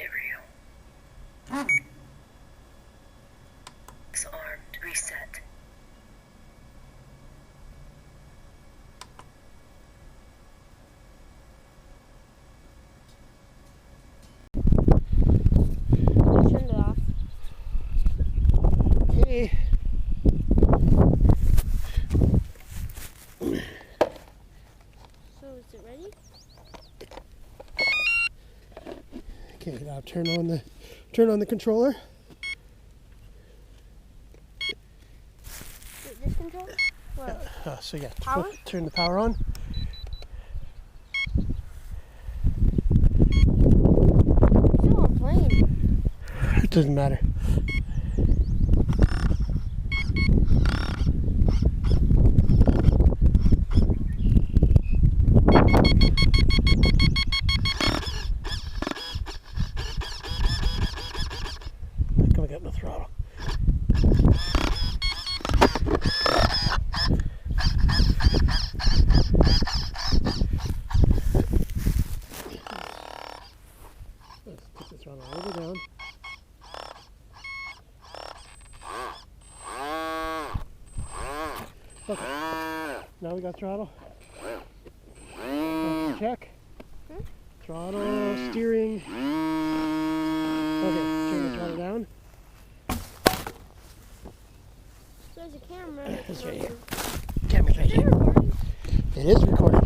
get real. It's armed. Reset. Just turned it off. Okay. So is it ready? Okay, now turn on the controller. This control? What? So yeah, Power? turn the power on. Still on plane. It doesn't matter. Come get my throttle. Let's put the throttle all the way down. Okay, now we got throttle. Check. Throttle, steering. Okay, turn the throttle down. So there's a camera. It's right here. Camera's right Is it here. recording? It is recording.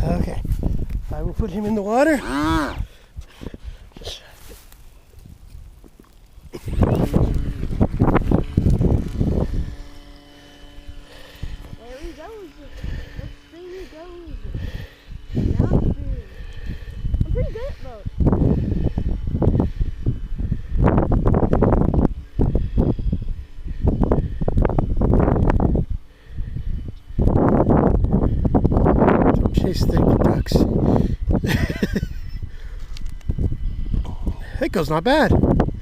Okay, I will put him in the water. There he goes. Let's see who goes. Not good. I'm pretty good at boats. Don't chase the ducks. That goes not bad. What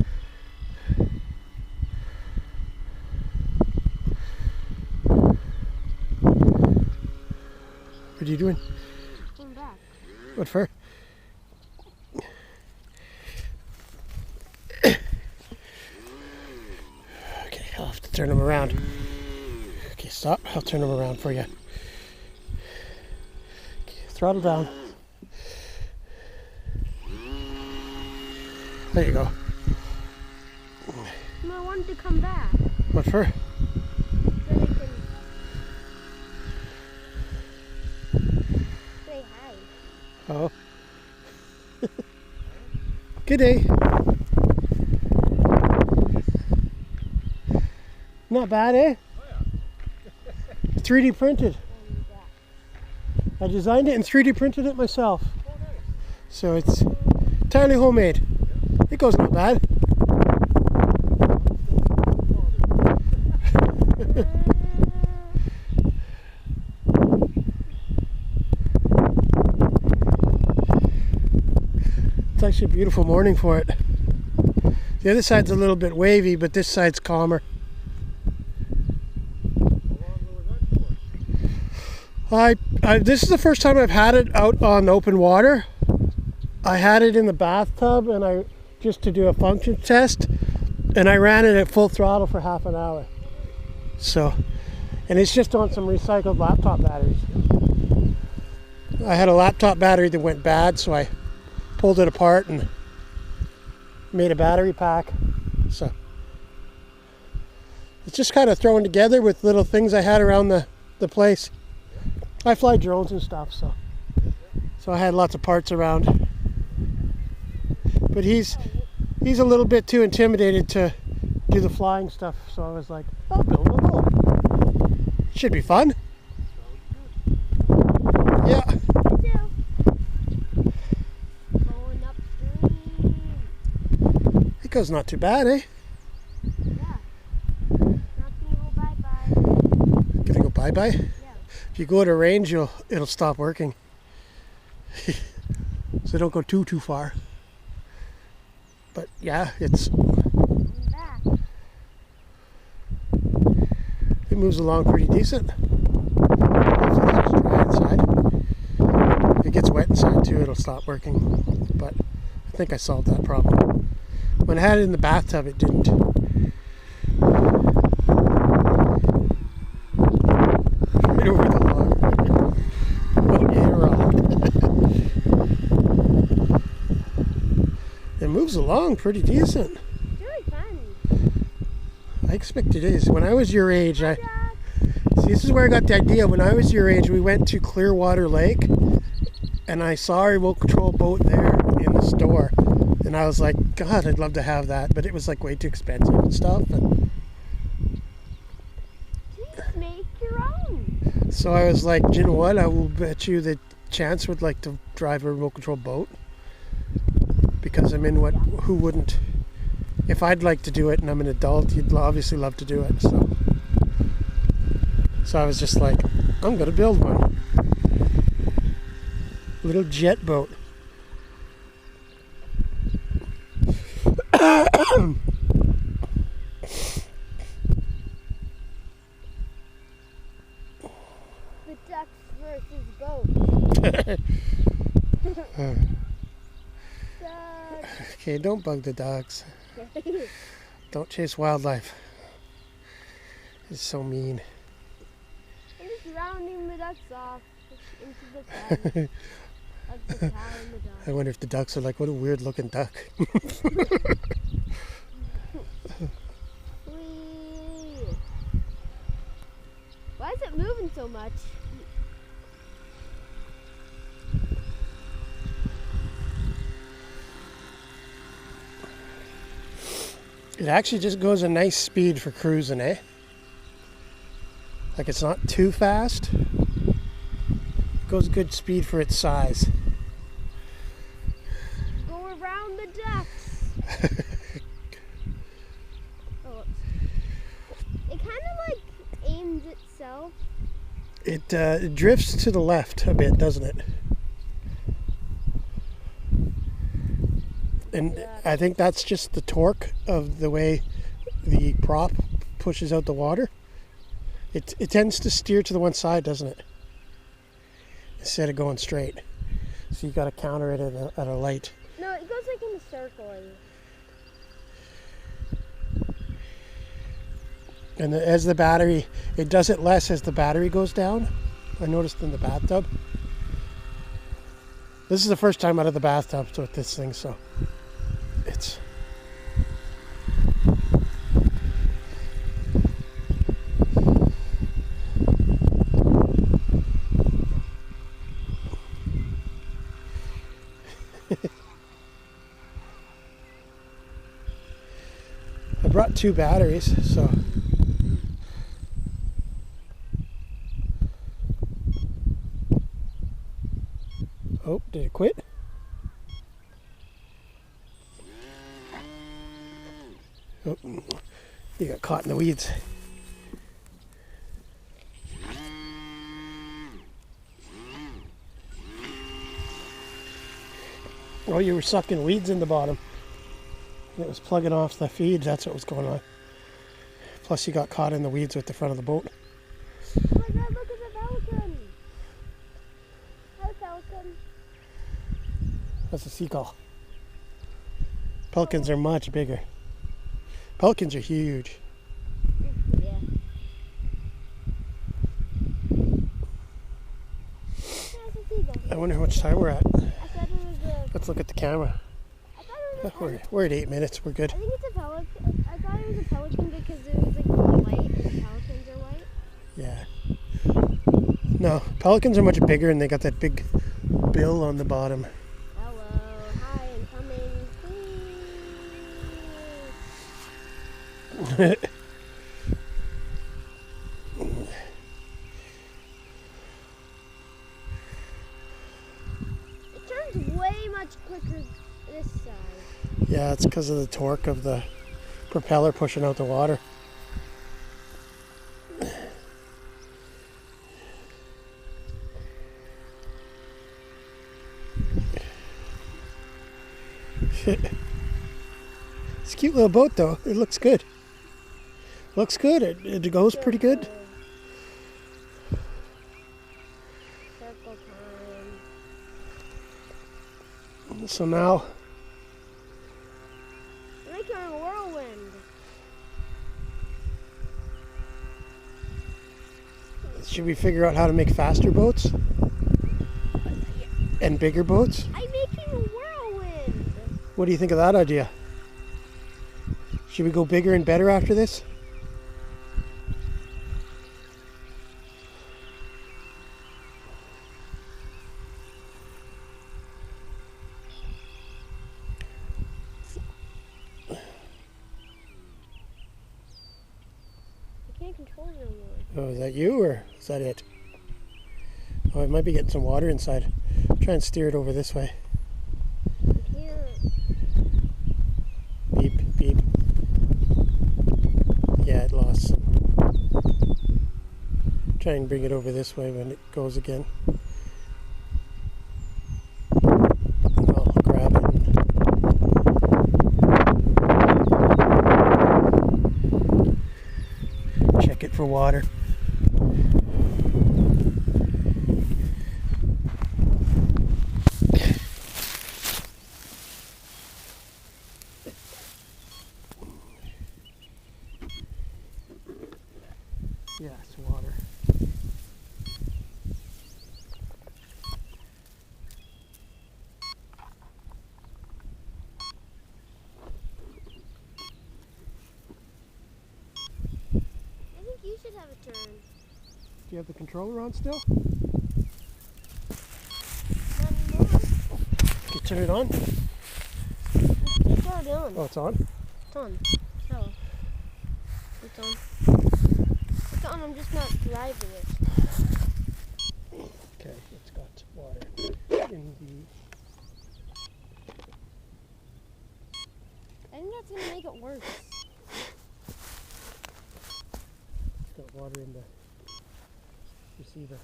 are you doing? Come back. What for? Okay, I'll have to turn him around. Okay, stop. I'll turn him around for you. Okay, throttle down. There you go. No, I wanted to come back. What for? So they can say hi. Oh. Good day. Not bad, eh? 3D printed. I designed it and 3D printed it myself. So it's entirely homemade. It goes not bad. It's actually a beautiful morning for it. The other side's a little bit wavy, but this side's calmer. This is the first time I've had it out on open water. I had it in the bathtub and just to do a function test, and I ran it at full throttle for half an hour. So, and it's just on some recycled laptop batteries. I had a laptop battery that went bad, so I pulled it apart and made a battery pack. So it's just kind of thrown together with little things I had around the place. I fly drones and stuff, so I had lots of parts around. But he's a little bit too intimidated to do the flying stuff, so I was like, I'll build a boat. Should be fun. Yeah. Going upstream. It goes not too bad, eh? Yeah. Not gonna go bye-bye. Gonna go bye-bye? Yeah. If you go to range, it'll stop working. So don't go too far. But yeah, I'm back. it moves along pretty decent. Hopefully it's just dry inside. If it gets wet inside too, it'll stop working. But I think I solved that problem. When I had it in the bathtub, it didn't. Right over the log. Oh, yeah, rock. It moves along pretty decent. It's really fun. I expect it is. When I was your age, see, this is where I got the idea. When I was your age, we went to Clearwater Lake, and I saw a remote control boat there in the store, and I was like, God, I'd love to have that, but it was like way too expensive and stuff. And Just make your own. so I was like, you know what? I will bet you that Chance would like to drive a remote control boat, because I'm in what? Who wouldn't? If I'd like to do it and I'm an adult, you'd obviously love to do it. So I was just like, I'm gonna build one. Little jet boat. The ducks versus boat. Ducks. Okay, don't bug the dogs. Don't chase wildlife. It's so mean. I'm just rounding the ducks off into the pen. Of the cow and the dog. I wonder if the ducks are like, what a weird looking duck. Whee! Why is it moving so much? It actually just goes a nice speed for cruising, eh? Like, it's not too fast. It goes good speed for its size. Go around the ducks. Oh, it kind of like aims itself. It drifts to the left a bit, doesn't it? And I think that's just the torque of the way the prop pushes out the water. It tends to steer to the one side, doesn't it? Instead of going straight. So you got to counter it at a light. No, it goes like in a circle. And as the battery, it does it less as the battery goes down. I noticed in the bathtub. This is the first time out of the bathtub with this thing, so it's... I brought 2 batteries, so... Oh, did it quit? Oh, you got caught in the weeds. Oh, you were sucking weeds in the bottom. It was plugging off the feed, that's what was going on. Plus you got caught in the weeds with the front of the boat. Oh my god, look at the pelican! Hi, pelican. That's a seagull. Pelicans are much bigger. Pelicans are huge. Yeah. That's a seagull. I wonder how much time we're at. I thought it was a... Let's look at the camera. I thought it was a... We're at 8 minutes, we're good. I think it's a pelican. I thought it was a pelican because it was like white and pelicans are white. Yeah. No, pelicans are much bigger and they got that big bill on the bottom. Hello, hi, I'm coming. Please. It turns way much quicker this side. Yeah, it's because of the torque of the propeller pushing out the water. It's a cute little boat though. It looks good. Looks good. It goes pretty good. Circle time. So now Should we figure out how to make faster boats? And bigger boats? I'm making a whirlwind. What do you think of that idea? Should we go bigger and better after this? I can't control it anymore. Oh, is that you or is that it? Oh, it might be getting some water inside. Try and steer it over this way. I can't. Beep, beep. Yeah, it lost some. Try and bring it over this way when it goes again. I'll grab it. And check it for water. Yeah, it's water. I think you should have a turn. Do you have the controller on still? Not anymore. Can you turn it on? It's already on. Oh, it's on? It's on. Oh. It's on. It's on, I'm just not driving it. Okay, it's got water in the... I think that's gonna make it worse. It's got water in the receiver.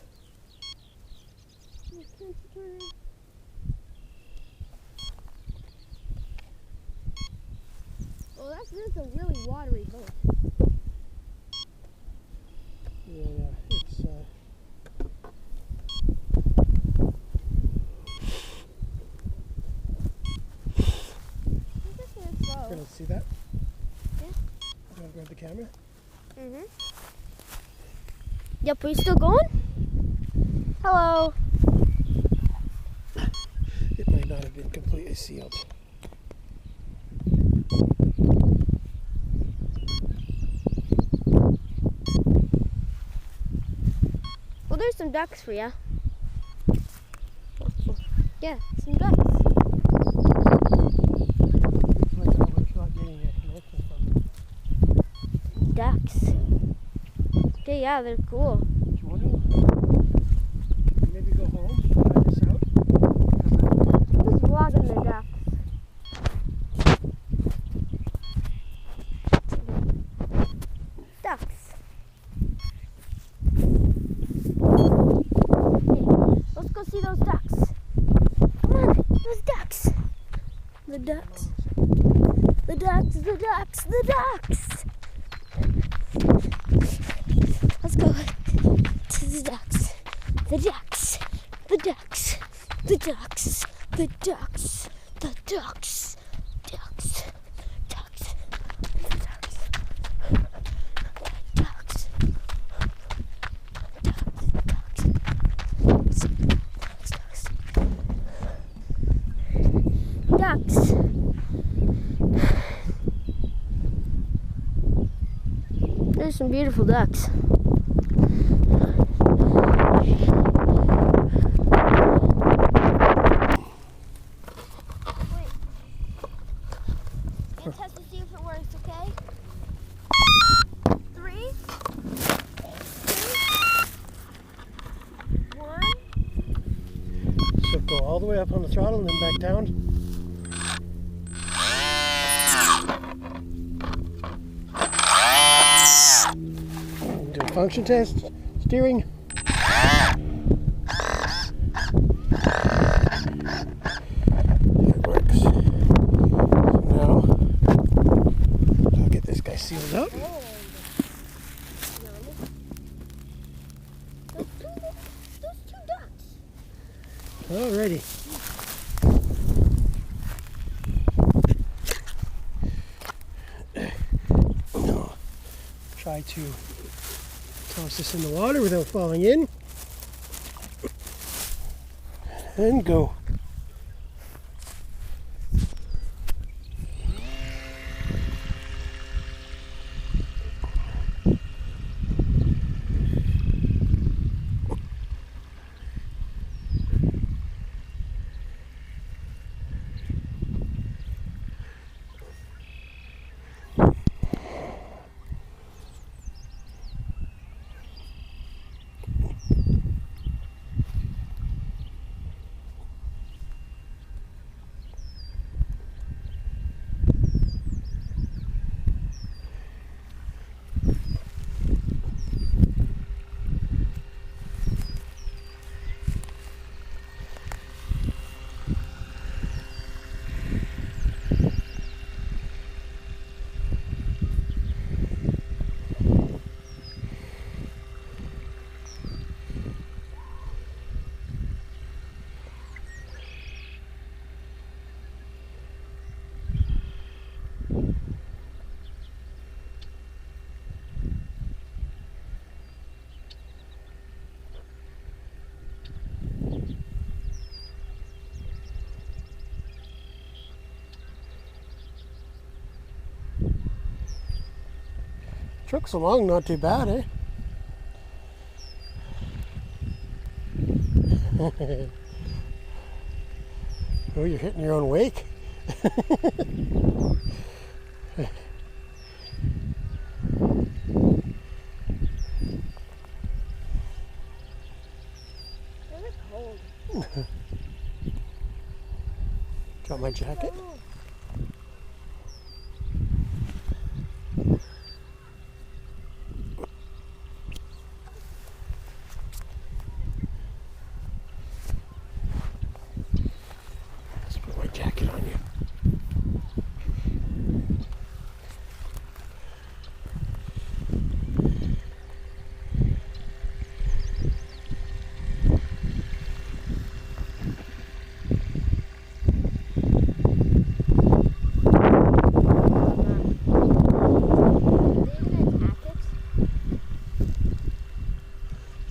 I can't turn it. Oh, this is a really watery boat. Yeah, it's I'm just gonna slow. gonna see that? Yeah. You wanna grab the camera? Mm-hmm. Yep, are you still going? Hello. It might not have been completely sealed. Well, there's some ducks for ya. Yeah, some ducks. Right now we're not getting a connection from them. Ducks. Okay, yeah, they're cool. Do you want to maybe go home, try this out? I'm just vlogging the ducks. Ducks. Hey, let's go see those ducks. Come on, those ducks. The ducks. The ducks, the ducks, the ducks. Let's go to the ducks. The ducks. The ducks. The ducks. The ducks. The ducks. Ducks. Ducks. The ducks. Ducks. Ducks. There's some beautiful ducks. Wait. Gonna test to see if it works, okay? 3, 2, 1. So go all the way up on the throttle and then back down. Do a function test. Steering. It works. So now I'll get this guy sealed up. Those two ducks. Alrighty. Try to Toss this in the water without falling in. And go. Trucks along not too bad, eh? Oh, you're hitting your own wake. Got my jacket? Let's put my jacket on you.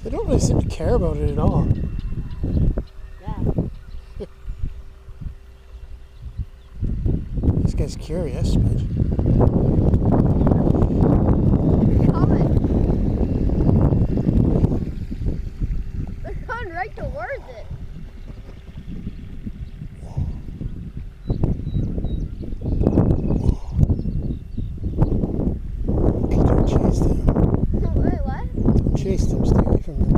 They don't really seem to care about it at all. Yeah. This guy's curious, but They're coming. They're coming right towards it. don't chase them. Wait, what? Don't chase them, stay away from them.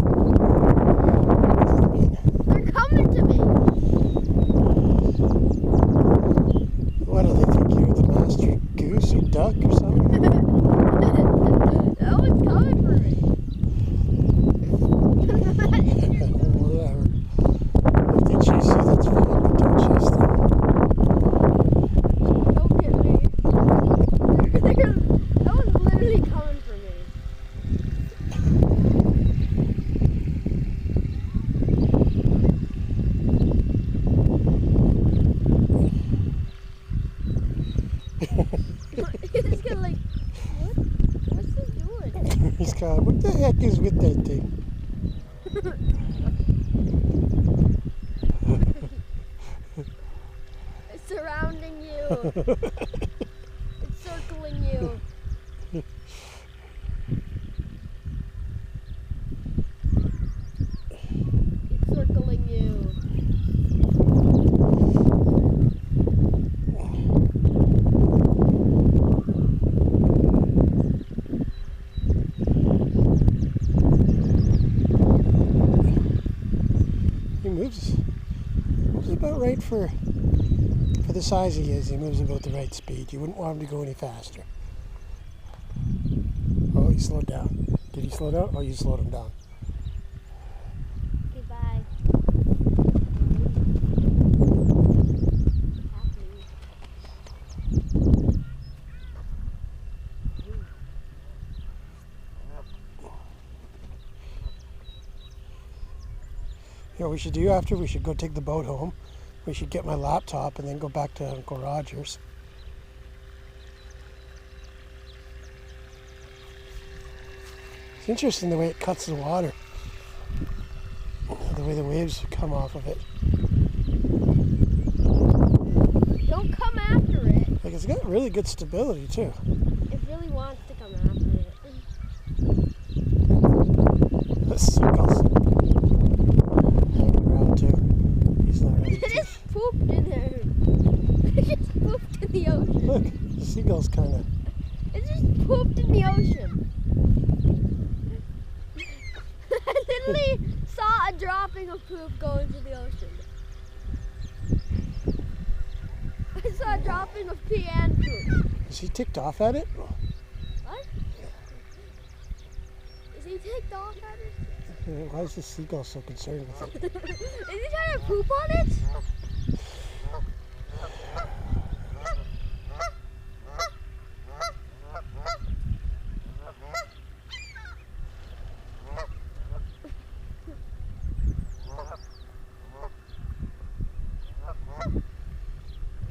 What does that mean? They're coming to me. What do they think you're, the master goose or duck or something? That one's coming for me. Whatever. If they chase you, that's fine, but don't chase them. Don't get me. That one's literally coming for me. He's gonna like, what's he doing? He's going, what the heck is with that thing? It's surrounding you. It's circling you. It's circling you. He moves about right for the size he is. He moves about the right speed. You wouldn't want him to go any faster. Oh, he slowed down. Did he slow down? Oh, you slowed him down. Goodbye. You know what we should do after? We should go take the boat home. We should get my laptop and then go back to Uncle Roger's. It's interesting the way it cuts the water. The way the waves come off of it. Don't come after it. Like it's got really good stability too. It really wants to come after it. This seagull's hanging around too. He's not ready It to. just pooped in there. It just pooped in the ocean. Look, the seagull's kind of. It just pooped in the ocean. I literally saw a dropping of poop go into the ocean. I saw a dropping of pee and poop. Is he ticked off at it? What? Is he ticked off at it? Why is the seagull so concerned with it? Is he trying to poop on it?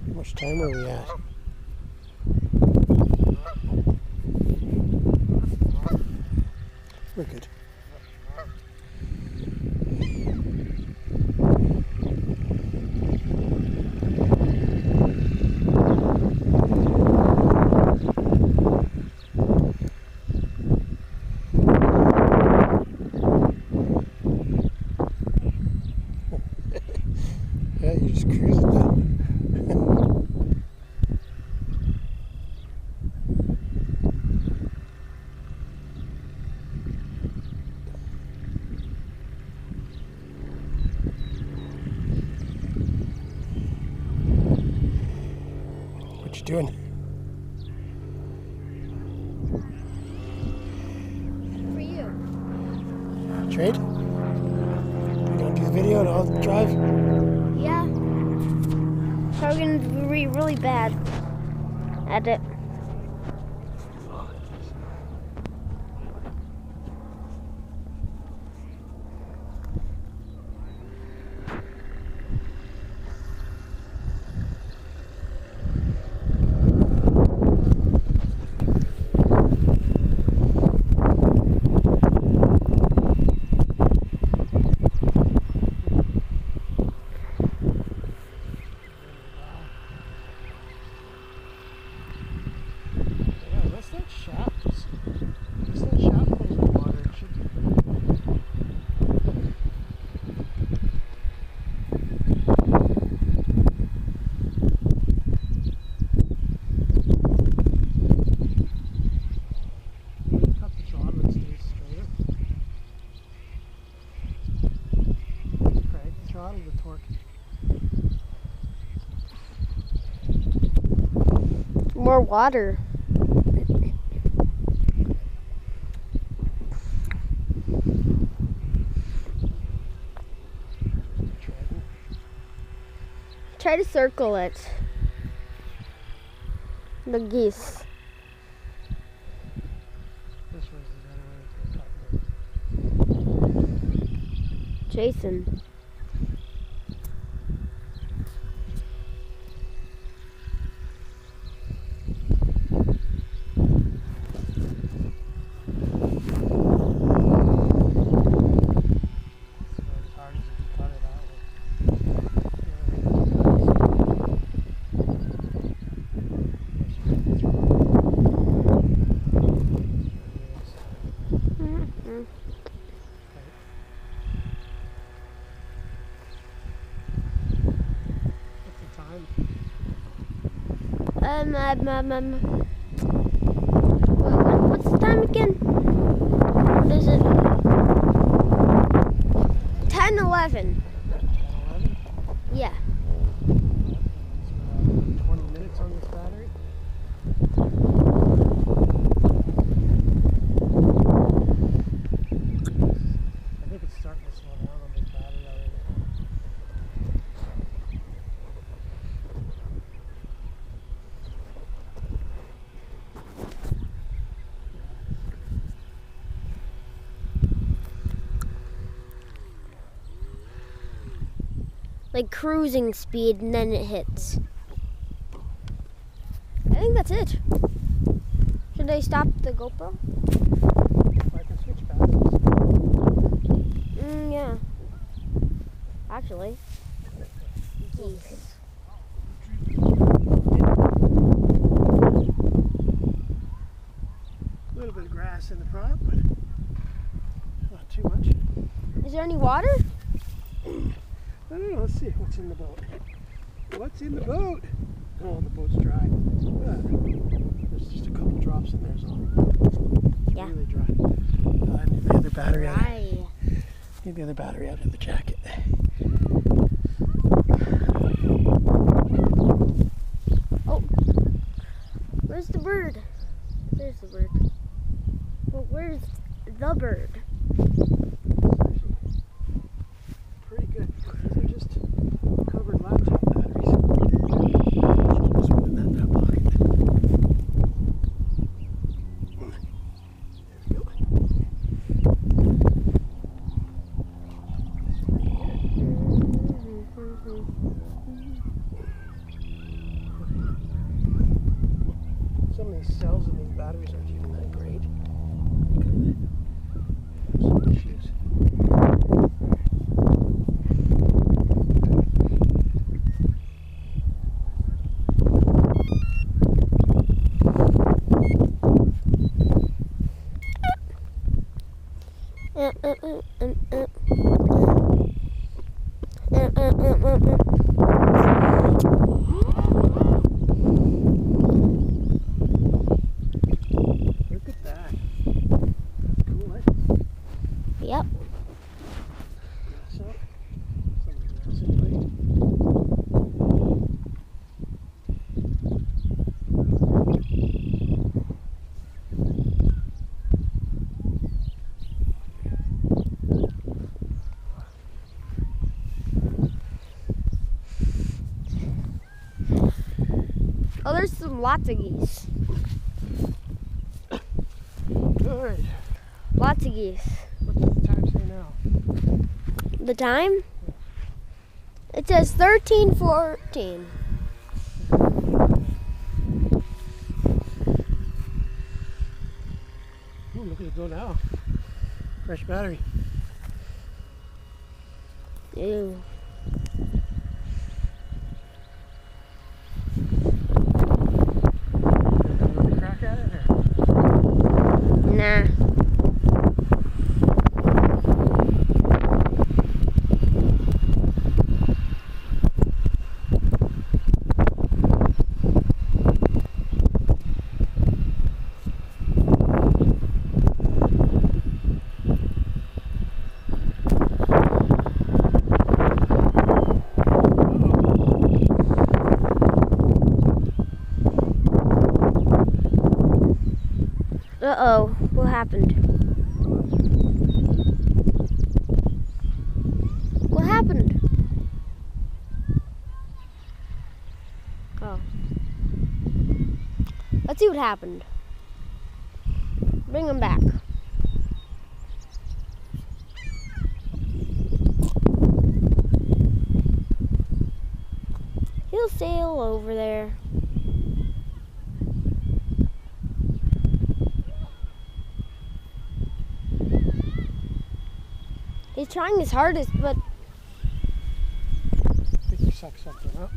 How much time are we at? We're good. Yeah, you're just cruising now. What you doing? For you. Trade? You gonna do the video and I'll drive? Yeah. Probably gonna be really bad at it. Yeah, unless that shaft is. Unless that shaft pulls in water, it should be. Cut the throttle and stay straighter. Crank the throttle, the torque. More water. Treading. Try to circle it. The geese. This was the better way to cut. Jason. As hard as you can cut it out. Mm-hmm. What's the time? What's the time again? What is it? 10:11. 11? Yeah. It's 20 minutes on this battery. I think it's starting to slow down on this battery already. Like cruising speed, and then it hits. I think that's it. Should I stop the GoPro? I can switch back. actually. Geese. A little bit of grass in the front, but not too much. Is there any water? I don't know. Let's see what's in the boat. What's in the boat? Oh, the boat's dry. There's just a couple drops in there, so it's Yeah. really dry. I need the other battery out. Right. Need the other battery out of the jacket. Oh, where's the bird? There's the bird. Well, where's the bird? Pretty good. These are just covered laptop batteries. Just put in that pocket. There we go. Some of these cells in these batteries aren't even that great. Some issues. Look at that. Cool, eh? Yep. So, somebody else anyway. Oh, there's some lots of geese. All right. Lots of geese. What's the time say now? The time? It says 13:14. Ooh, look at it go now. Fresh battery. Ew. Another crack at it? Or? Nah. Uh-oh, what happened? What happened? Oh. Let's see what happened. Bring him back. He'll sail over there. He's trying his hardest, but I think you sucked something up.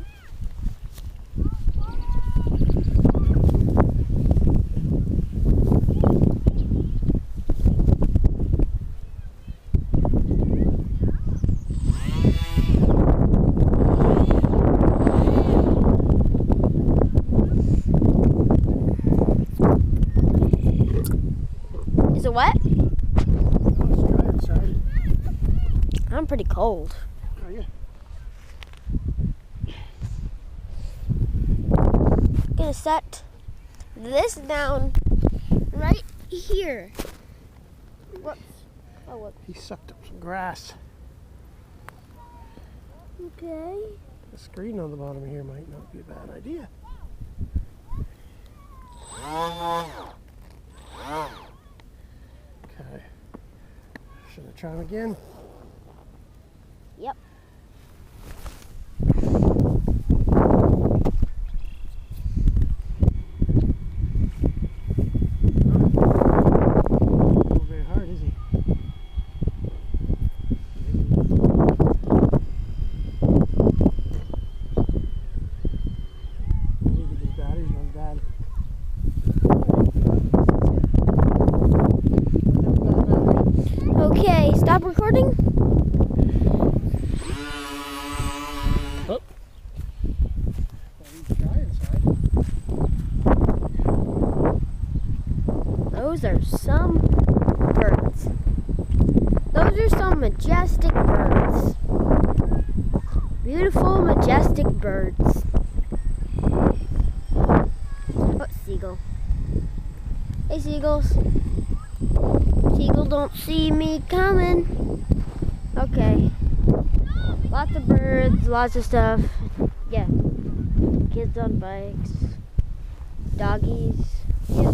is it wet? Oh, it's dry inside. I'm pretty cold. Are you? Gonna set this down right here. Whoops. Oh, whoops. He sucked up some grass. Okay. The screen on the bottom here might not be a bad idea. Okay. Should I try him again? Yep. Not very hard, is he? Beautiful, majestic birds. Oh, seagull. Hey, seagulls. Seagull don't see me coming. Okay. Lots of birds, lots of stuff. Yeah. Kids on bikes. Doggies. Yeah.